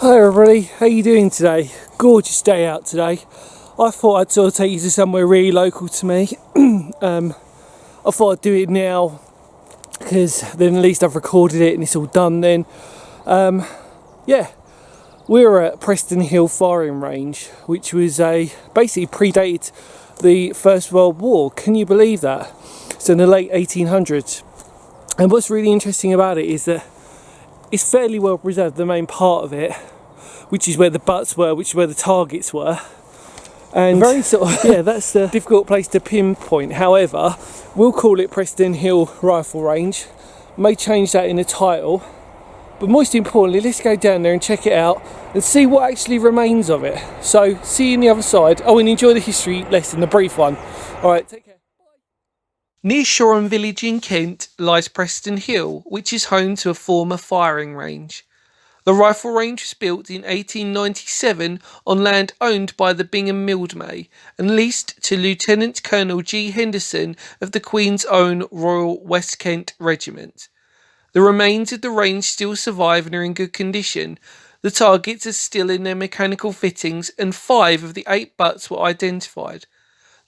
Hi everybody, how you doing today? Gorgeous day out today. I thought I'd sort of take you to somewhere really local to me. I thought I'd do it now because then at least I've recorded it and it's all done then. Yeah, we're at Preston Hill firing range, which was basically predated the First World War. Can you believe that? So in the late 1800s. And what's really interesting about it is that it's fairly well preserved, the main part of it, which is where the butts were, which is where the targets were. And very sort of, yeah, that's a difficult place to pinpoint. However, we'll call it Preston Hill Rifle Range. May change that in the title. But most importantly, let's go down there and check it out and see what actually remains of it. So, see you on the other side. Oh, and enjoy the history lesson, the brief one. Alright, take care. Near Shoreham village in Kent lies Preston Hill, which is home to a former firing range. The rifle range was built in 1897 on land owned by the Bingham Mildmay and leased to Lieutenant Colonel G. Henderson of the Queen's Own Royal West Kent Regiment. The remains of the range still survive and are in good condition. The targets are still in their mechanical fittings and 5 of the 8 butts were identified.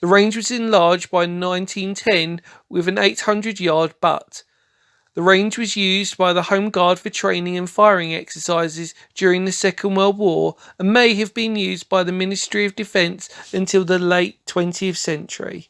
The range was enlarged by 1910 with an 800-yard butt. The range was used by the Home Guard for training and firing exercises during the Second World War and may have been used by the Ministry of Defence until the late 20th century.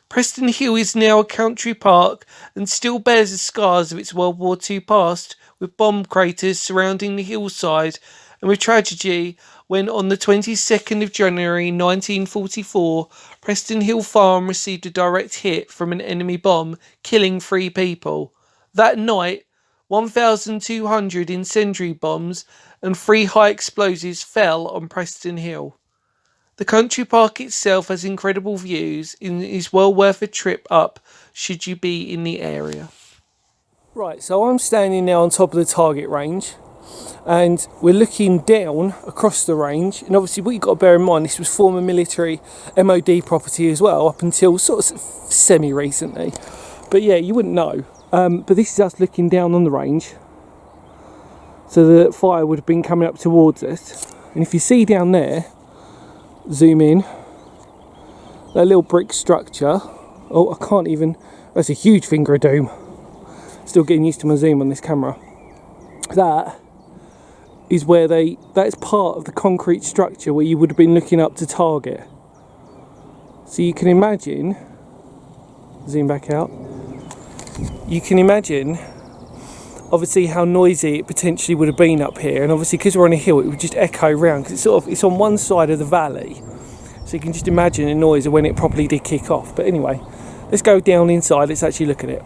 Preston Hill is now a country park and still bears the scars of its World War II past, with bomb craters surrounding the hillside and with tragedy when on the 22nd of January 1944, Preston Hill Farm received a direct hit from an enemy bomb, killing 3 people. That night, 1,200 incendiary bombs and 3 high explosives fell on Preston Hill. The country park itself has incredible views and is well worth a trip up should you be in the area. Right, so I'm standing now on top of the target range and we're looking down across the range, and obviously what you've got to bear in mind, this was former military MOD property as well up until sort of semi-recently. But yeah, you wouldn't know. But this is us looking down on the range. So the fire would have been coming up towards us. And if you see down there, zoom in, that little brick structure. Oh, I can't even, that's a huge finger of doom. Still getting used to my zoom on this camera. That is where that's part of the concrete structure where you would have been looking up to target. So you can imagine, zoom back out. You can imagine obviously how noisy it potentially would have been up here, and obviously because we're on a hill it would just echo round because it's on one side of the valley, so you can just imagine the noise of when it probably did kick off. But anyway, let's go down inside, let's actually look at it.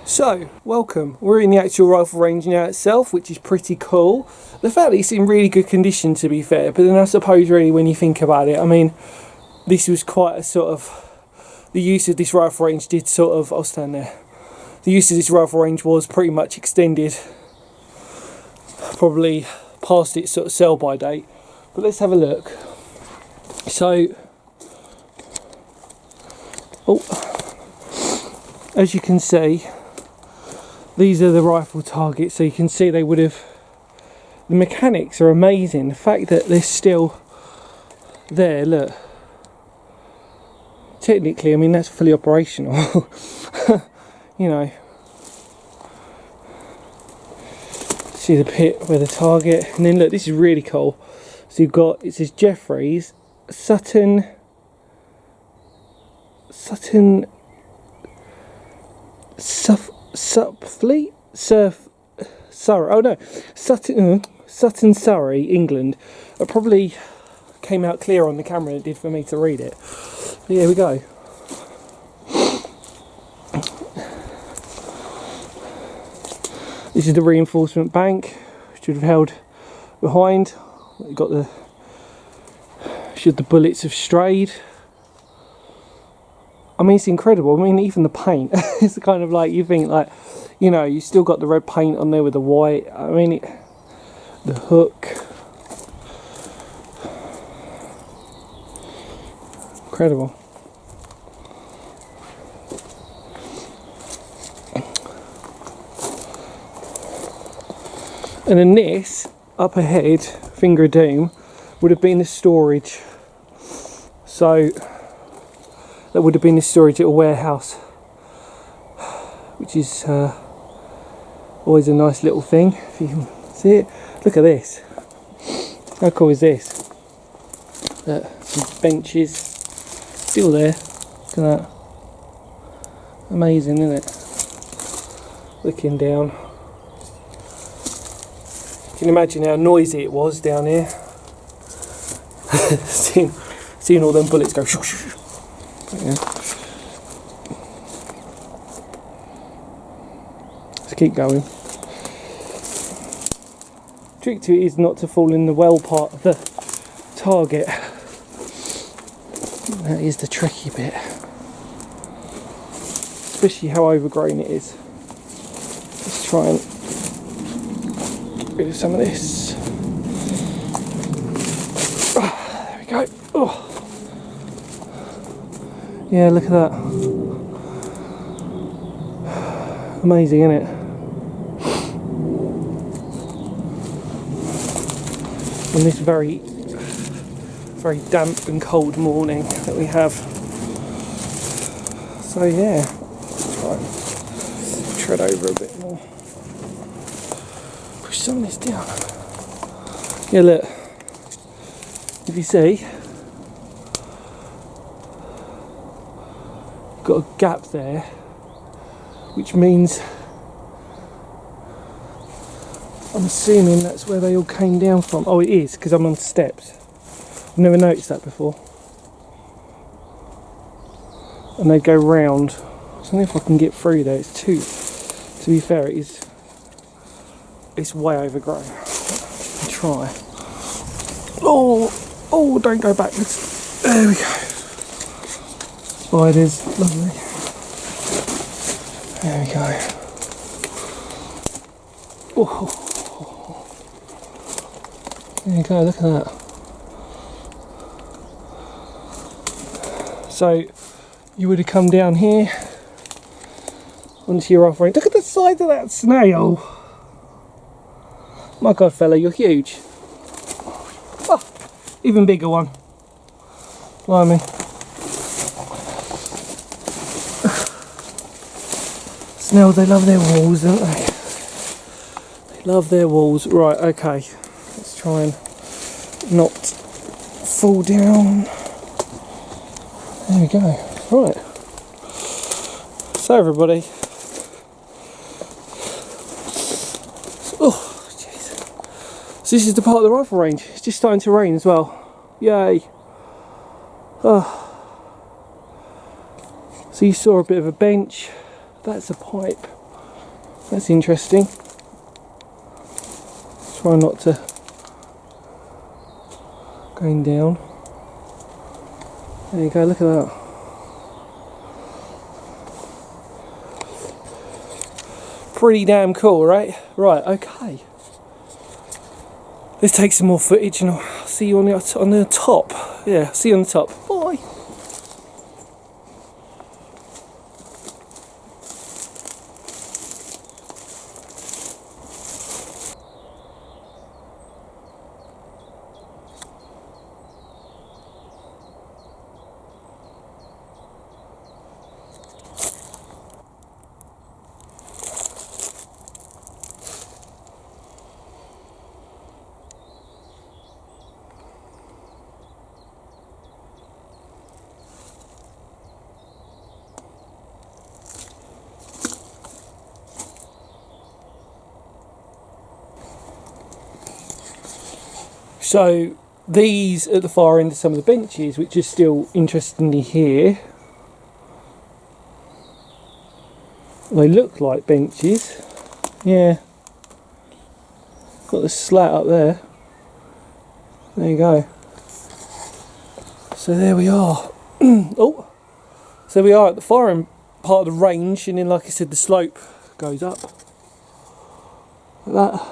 So, welcome. We're in the actual rifle range now itself, which is pretty cool. The fact that it's in really good condition, to be fair, but then I suppose really when you think about it, I mean, this was quite a sort of, the use of this rifle range did sort of, I'll stand there, the use of this rifle range was pretty much extended, probably past its sort of sell by date. But let's have a look. So, as you can see, these are the rifle targets, so you can see they would have, the mechanics are amazing. The fact that they're still there, look, technically, I mean, that's fully operational. You know, see the pit where the target, and then look, this is really cool. So you've got, it says Jeffreys, Sutton Sutton, Surrey, England. It probably came out clearer on the camera than it did for me to read it. But here we go. This is the reinforcement bank. Should have held behind. You've got should the bullets have strayed. I mean, it's incredible. I mean, even the paint, it's kind of like, you think like, you know, you still got the red paint on there with the white. I mean, the hook. Incredible. And then this, up ahead, Finger of Doom, would have been the storage. So, that would have been the storage at a warehouse. Which is always a nice little thing, if you can see it. Look at this. How cool is this? Some benches, still there. Look at that. Amazing, isn't it? Looking down. You can imagine how noisy it was down here. seeing all them bullets go. Yeah. Let's keep going. Trick to it is not to fall in the well part of the target. That is the tricky bit. Especially how overgrown it is. Let's try and get rid of some of this. Oh, there we go. Oh. Yeah, look at that. Amazing, isn't it? On this very damp and cold morning that we have. So yeah, try and tread over a bit more. Push some of this down. Yeah, look. If you see, got a gap there, which means I'm assuming that's where they all came down from. Oh, it is, because I'm on steps. I've never noticed that before. And they go round. I don't know if I can get through there. It's too, to be fair, it's way overgrown. I'll try. Oh, don't go backwards. There we go. Spiders, lovely. There we go. Oh. There you go, look at that. So, you would have come down here onto your offering. Look at the size of that snail. My God, fella, you're huge. Oh, even bigger one. Blimey. Snails, they love their walls, don't they? They love their walls. Right, okay. Let's try and not fall down. There we go. Right. So everybody. Oh, jeez. So this is the part of the rifle range. It's just starting to rain as well. Yay. Oh. So you saw a bit of a bench. That's a pipe. That's interesting. Try not to going down. There you go, look at that. Pretty damn cool, right? Right, okay. Let's take some more footage and I'll see you on the top. Yeah, see you on the top. Bye. So these at the far end are some of the benches, which are still interestingly here. They look like benches. Yeah. Got the slat up there. There you go. So there we are. Oh, So we are at the firing part of the range, and then like I said, the slope goes up like that.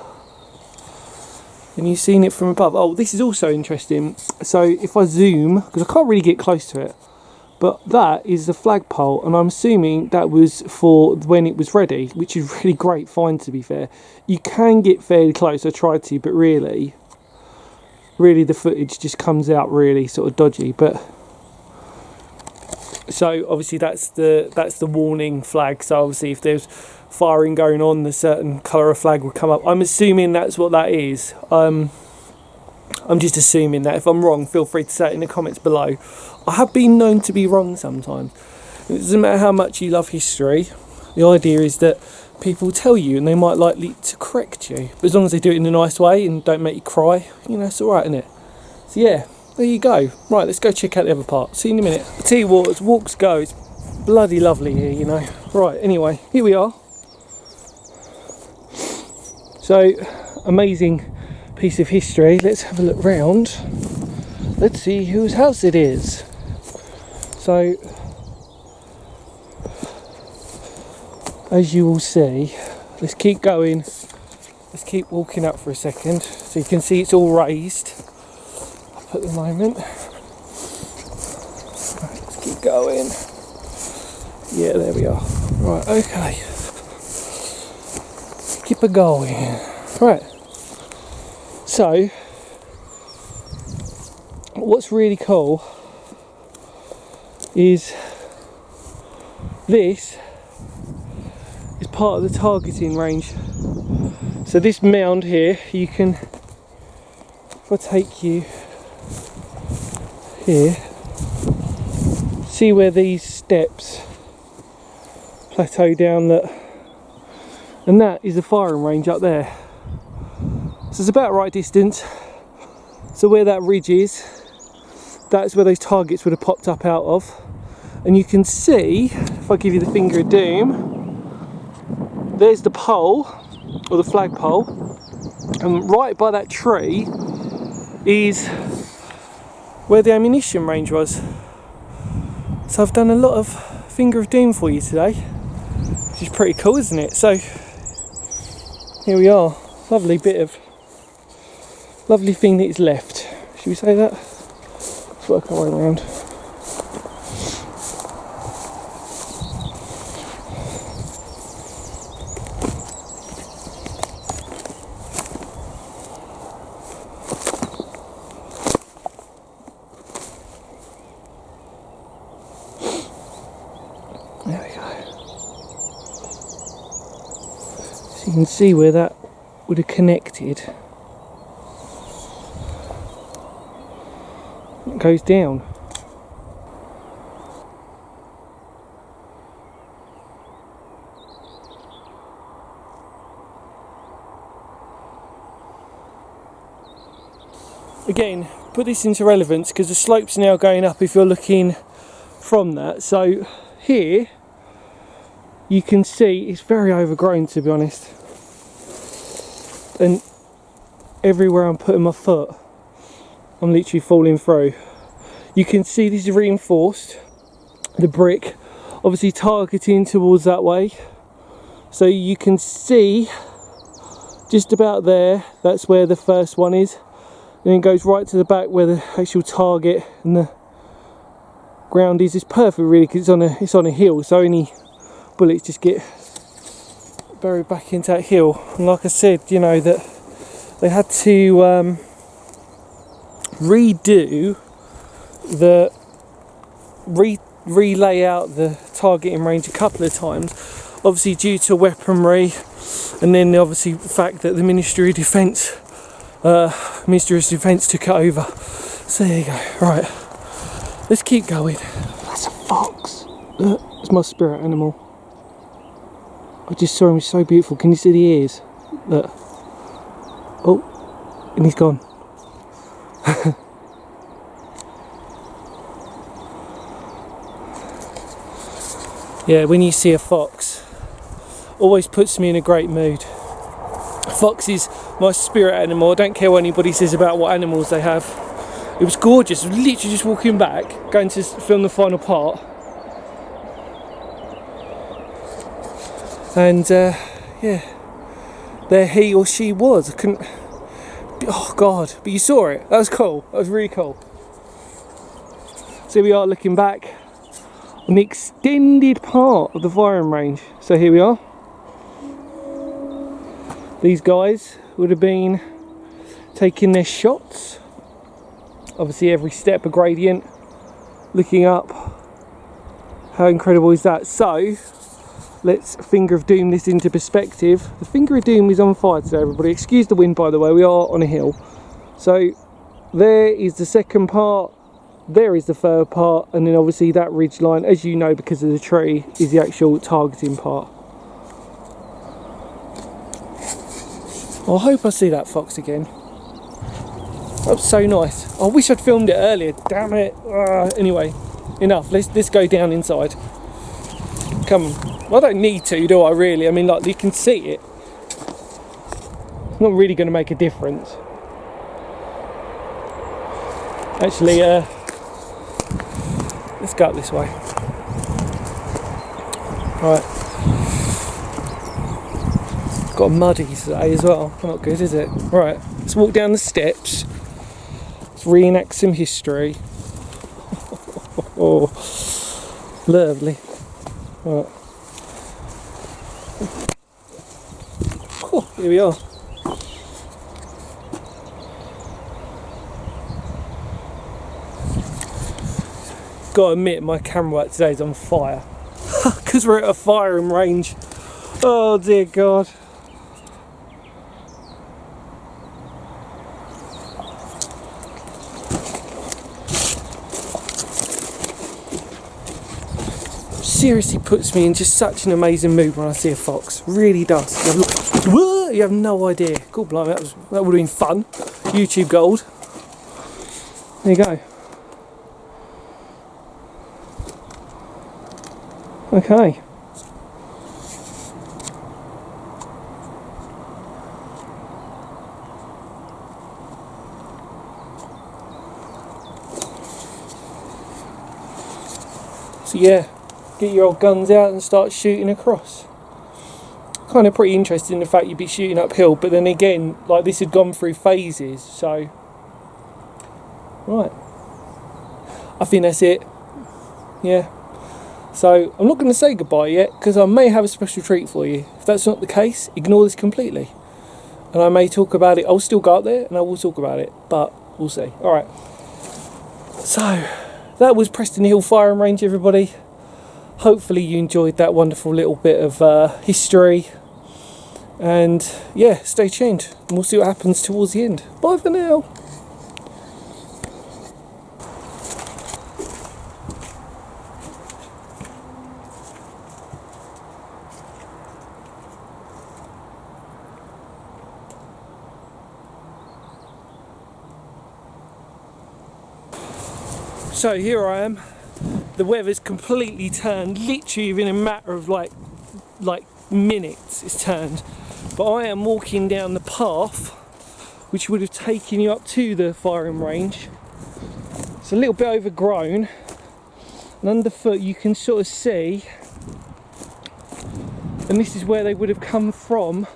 And you've seen it from above. Oh, this is also interesting. So if I zoom, because I can't really get close to it, but that is the flagpole, and I'm assuming that was for when it was ready, which is really great find, to be fair. You can get fairly close, I tried to, but really the footage just comes out really sort of dodgy. But so obviously that's the warning flag. So obviously if there's firing going on, the certain colour of flag will come up. I'm assuming that's what that is. I'm just assuming that. If I'm wrong, feel free to say it in the comments below. I have been known to be wrong sometimes. It doesn't matter how much you love history. The idea is that people tell you, and they might likely to correct you. But as long as they do it in a nice way and don't make you cry, you know, it's alright, isn't it? So yeah, there you go. Right, let's go check out the other part. See you in a minute. I tell you what, as walks go, it's bloody lovely here, you know. Right, anyway, here we are. So, amazing piece of history. Let's have a look round. Let's see whose house it is. So, as you will see, let's keep going. Let's keep walking up for a second, so you can see it's all raised up at the moment. Right, let's keep going. Yeah, there we are. Right, okay. Keep it going. Right. So, what's really cool is this is part of the targeting range. So this mound here, you can, if I take you here, see where these steps plateau down, that, and that is the firing range up there. So it's about right distance. So where that ridge is, that's where those targets would have popped up out of. And you can see, if I give you the finger of doom, there's the pole, or the flagpole, and right by that tree is where the ammunition range was. So I've done a lot of finger of doom for you today, which is pretty cool, isn't it? So here we are, lovely thing that is left. Should we say that? Let's work our way around. There we go. So you can see where that would have connected. It goes down. Again, put this into relevance because the slope's now going up if you're looking from that. So here you can see it's very overgrown, to be honest, and everywhere I'm putting my foot I'm literally falling through. You can see this is reinforced, the brick obviously targeting towards that way, so you can see just about there, that's where the first one is, and it goes right to the back where the actual target and the ground is. It's perfect really because it's on a hill, so any bullets just get buried back into that hill. And like I said, you know, that they had to redo the relay out the targeting range a couple of times, obviously due to weaponry, and then obviously the fact that the Ministry of Defence took it over. So there you go. Right, let's keep going. That's a fox. It's my spirit animal. I just saw him. He's so beautiful. Can you see the ears? Look. Oh, and he's gone. Yeah, when you see a fox, always puts me in a great mood. A fox is my spirit animal. I don't care what anybody says about what animals they have. It was gorgeous. I was literally just walking back, going to film the final part, And yeah, there he or she was. I couldn't. Oh God! But you saw it. That was cool. That was really cool. So here we are looking back on the extended part of the firing range. So here we are. These guys would have been taking their shots. Obviously every step a gradient, looking up. How incredible is that? So let's Finger of Doom this into perspective. The Finger of Doom is on fire today, everybody. Excuse the wind, by the way, we are on a hill. So there is the second part, there is the third part, and then obviously that ridge line, as you know because of the tree, is the actual targeting part. I hope I see that fox again. That was so nice. I wish I'd filmed it earlier, damn it. Anyway, enough, let's go down inside. Come on. Well, I don't need to, do I really? I mean, like, you can see it. It's not really going to make a difference. Actually, let's go up this way. Right. Got muddy today as well. Not good, is it? Right, let's walk down the steps. Let's reenact some history. Oh, lovely. Right. Oh, here we are. Gotta admit, my camera work today is on fire. Because we're at a firing range. Oh dear God. Seriously puts me in just such an amazing mood when I see a fox. Really does. You have no idea. Cool, blimey, that would have been fun. YouTube gold. There you go. Okay. So yeah. Get your old guns out and start shooting across. Kind of pretty interesting the fact you'd be shooting uphill, but then again, like this had gone through phases, so right. I think that's it. Yeah. So I'm not going to say goodbye yet because I may have a special treat for you. If that's not the case, ignore this completely. And I may talk about it. I'll still go up there and I will talk about it, but we'll see. Alright. So that was Preston Hill Firing Range, everybody. Hopefully you enjoyed that wonderful little bit of history, and yeah, stay tuned and we'll see what happens towards the end. Bye for now. So here I am. The weather's completely turned, literally within a matter of like minutes it's turned. But I am walking down the path which would have taken you up to the firing range. It's a little bit overgrown, and underfoot you can sort of see, and this is where they would have come from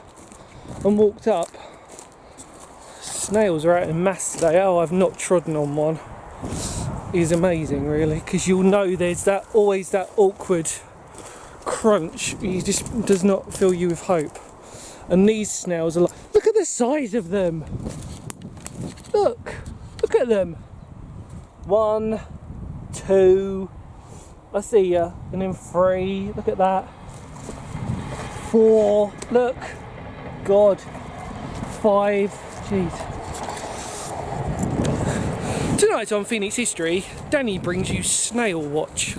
and walked up. Snails are out in mass today. Oh, I've not trodden on one. Is amazing, really, because you'll know there's always that awkward crunch. You just does not fill you with hope. And these snails are like, look at the size of them. Look at them. 1, 2, I see ya, and then 3. Look at that. 4. Look, God. 5. Jeez. Tonight on Phoenix History, Danny brings you Snail Watch,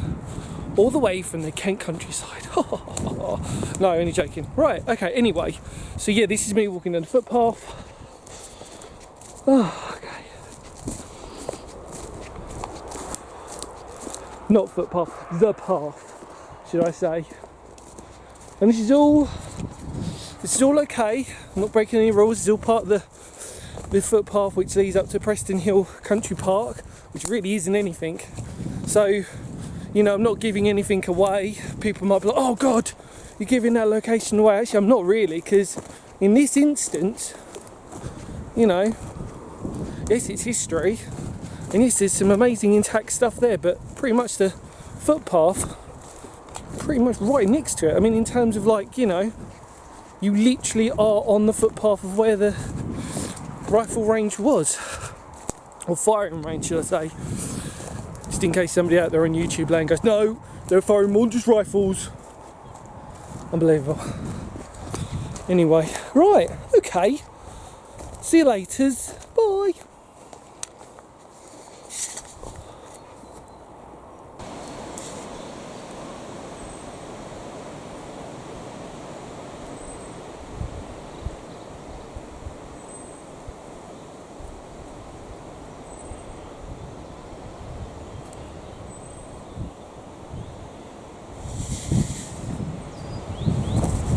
all the way from the Kent countryside. No, only joking. Right, okay, anyway. So yeah, this is me walking down the footpath. Oh, okay. Not footpath, the path, should I say. And this is all okay. I'm not breaking any rules, it's all part of the footpath which leads up to Preston Hill Country Park, which really isn't anything. So, you know, I'm not giving anything away. People might be like, oh God, you're giving that location away. Actually, I'm not really, because in this instance, you know, yes, it's history, and yes, there's some amazing intact stuff there, but pretty much the footpath, pretty much right next to it. I mean, in terms of like, you know, you literally are on the footpath of where the rifle range was, or firing range, should I say. Just in case somebody out there on YouTube land goes, no, they're firing more than just rifles. Unbelievable. Anyway, right, okay. See you later. Bye.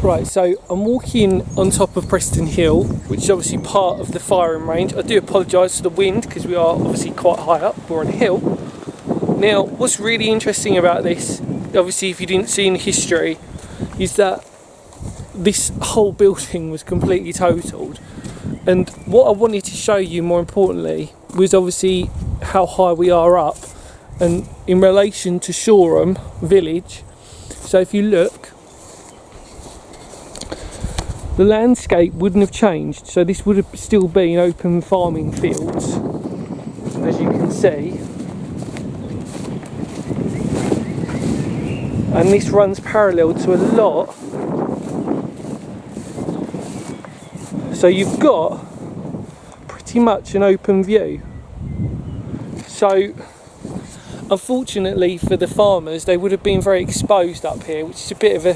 Right, so I'm walking on top of Preston Hill, which is obviously part of the firing range. I do apologise for the wind because we are obviously quite high up, we're on a hill. Now, what's really interesting about this, obviously if you didn't see in history, is that this whole building was completely totaled. And what I wanted to show you more importantly was obviously how high we are up and in relation to Shoreham village. So if you look, the landscape wouldn't have changed, so this would have still been open farming fields, as you can see. And this runs parallel to a lot. So you've got pretty much an open view. So unfortunately for the farmers, they would have been very exposed up here, which is a bit of a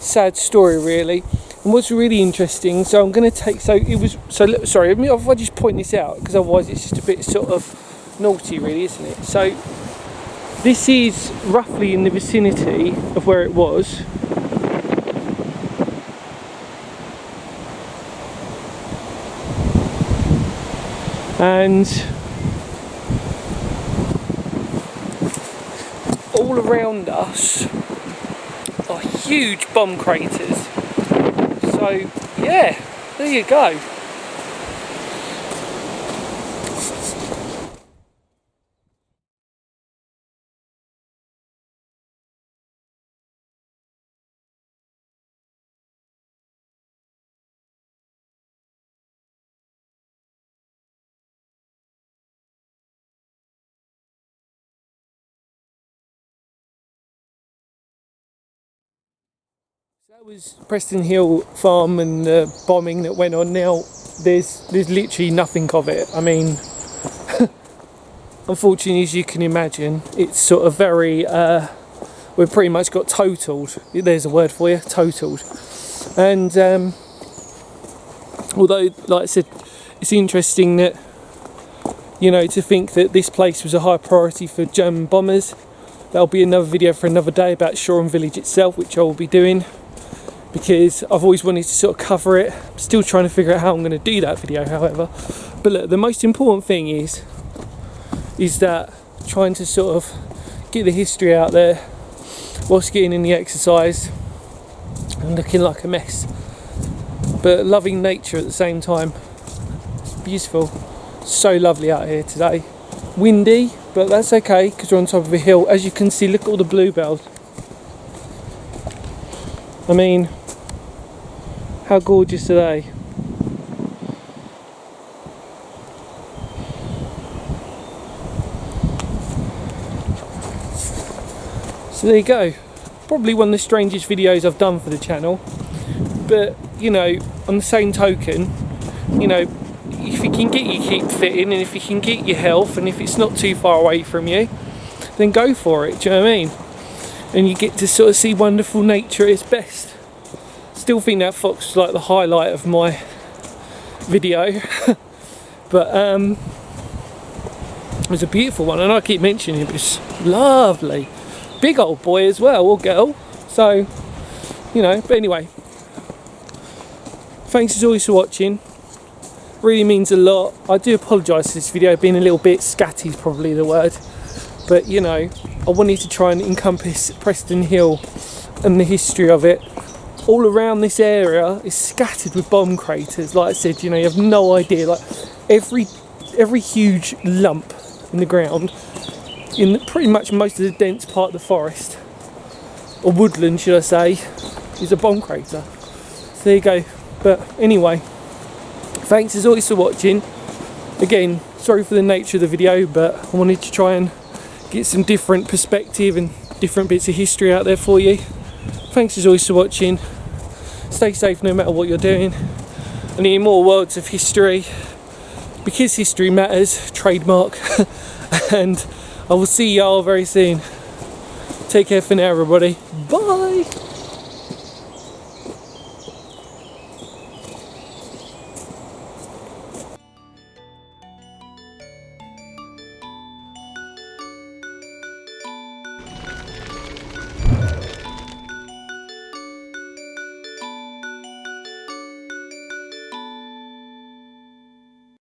sad story really. And what's really interesting, so I'm going to take, sorry, if I just point this out, because otherwise it's just a bit sort of naughty really, isn't it? So this is roughly in the vicinity of where it was. And all around us are huge bomb craters. So yeah, there you go. That was Preston Hill farm and the bombing that went on. Now there's literally nothing of it. I mean, unfortunately, as you can imagine, it's sort of very we've pretty much got totaled. There's a word for you, totaled. And although, like I said, it's interesting that, you know, to think that this place was a high priority for German bombers. That'll be another video for another day about Shoreham village itself, which I will be doing, because I've always wanted to sort of cover it. I'm still trying to figure out how I'm going to do that video, however. But look, the most important thing is that trying to sort of get the history out there whilst getting in the exercise and looking like a mess, but loving nature at the same time. It's beautiful, so lovely out here today. Windy, but that's okay because we're on top of a hill. As you can see, look at all the bluebells. I mean, how gorgeous are they? So there you go. Probably one of the strangest videos I've done for the channel. But, you know, on the same token, you know, if you can get your keep fitting and if you can get your health and if it's not too far away from you, then go for it, do you know what I mean? And you get to sort of see wonderful nature at its best. Still think that fox was like the highlight of my video. But it was a beautiful one, and I keep mentioning it, it's lovely. Big old boy as well, or girl. So, you know, but anyway. Thanks as always for watching. Really means a lot. I do apologise for this video being a little bit scatty is probably the word. But, you know, I wanted to try and encompass Preston Hill and the history of it. All around this area is scattered with bomb craters. Like I said, you know, you have no idea. Like every huge lump in the ground, in pretty much most of the dense part of the forest, or woodland should I say, is a bomb crater. So there you go. But anyway, thanks as always for watching. Again, sorry for the nature of the video, but I wanted to try and get some different perspective and different bits of history out there for you. Thanks as always for watching. Stay safe no matter what you're doing. And hear more worlds of history, because history matters, trademark. And I will see y'all very soon. Take care for now, everybody. Bye.